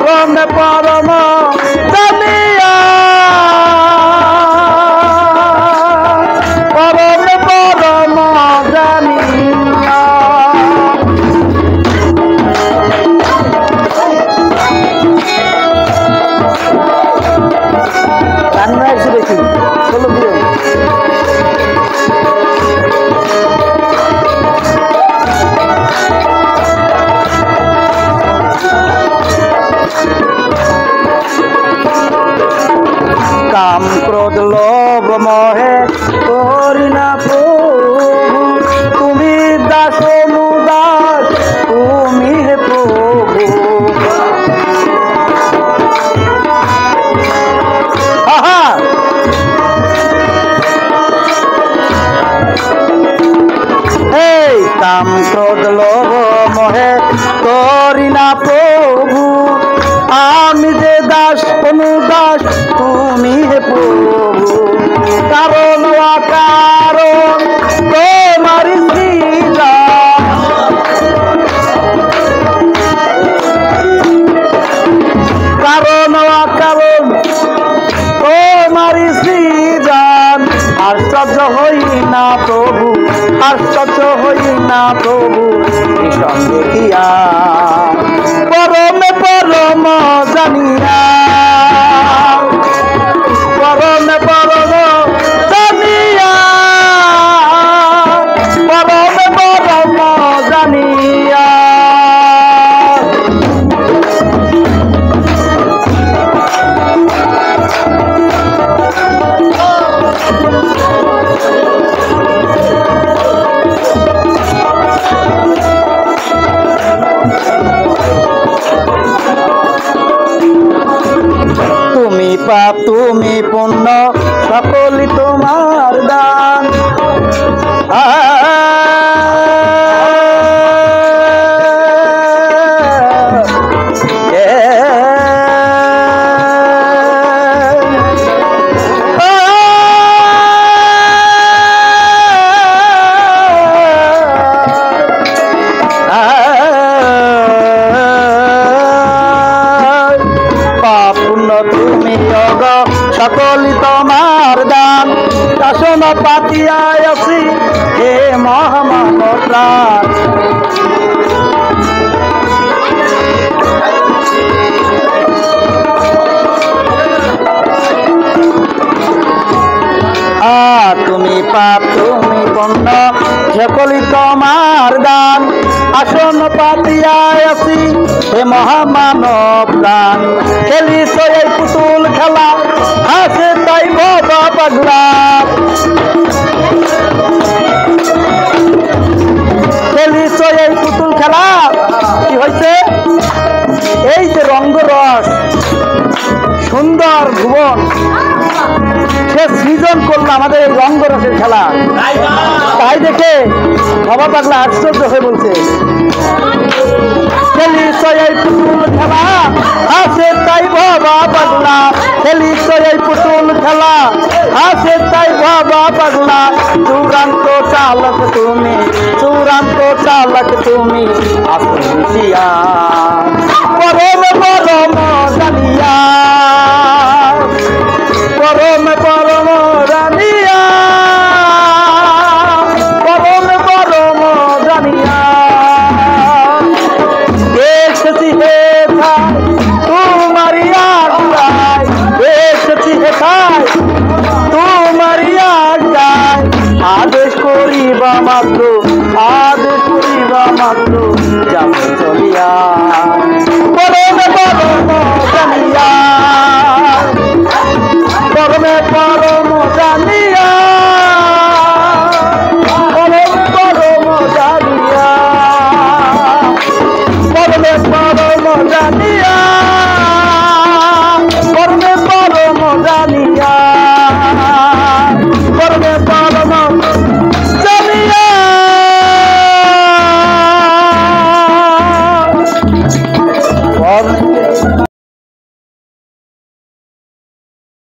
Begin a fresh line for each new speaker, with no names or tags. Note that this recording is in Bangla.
পরম পরম জানিয়া পরম পরম জানিয়া রান্না এসে দেখি চলো দিয়ে কাম ক্রোধ লোভ মোহে করি না প্রভু তুমি দাস অনুদাস তুমি হে প্রভু এই কাম ক্রোধ লোভ মোহে করি না প্রভু আমি যে দাস অনুদাস তুমি হে প্রভু কারণ অকারণ তোমার লীলা কারণ অকারণ তোমার সৃজন আশ্চর্য হই না প্রভু আশ্চর্য হই না প্রভু সঙ্গে দিয়া পরম পরম জানিয়া পরম পরম জানিয়া পরম পরম জানিয়া তুমি পাপ তুমি পুণ্য সকলই তোমার দান তুমি অগ সকলই তোমার দান শাসন পাতিয়ায় আছি হে মহামানব প্রাণ তুমি পাপ তুমি পুণ্য সকলই তোমার দান আসন পাতিয়ায় আছি হে মহামানব প্রাণ খেলিছ এই পুতুল খেলা হাসে তাই বাবা পাগলা খেলিছ এই পুতুল খেলা কি হয়েছে এই যে রঙ্গরস সুন্দর ভুবন সে সৃজন করলো আমাদের এই রঙ্গরসের খেলা তাই দেখে বাবা পাগলা আশ্চর্য হয়ে বলছে খেলিছ এই পুতুল খেলা হাসে তাই বাবা পাগলা খেলিছ এই পুতুল খেলা হাসে তাই বাবা পাগলা চূড়ান্ত চালক তুমি চূড়ান্ত চালক তুমি আসিয়া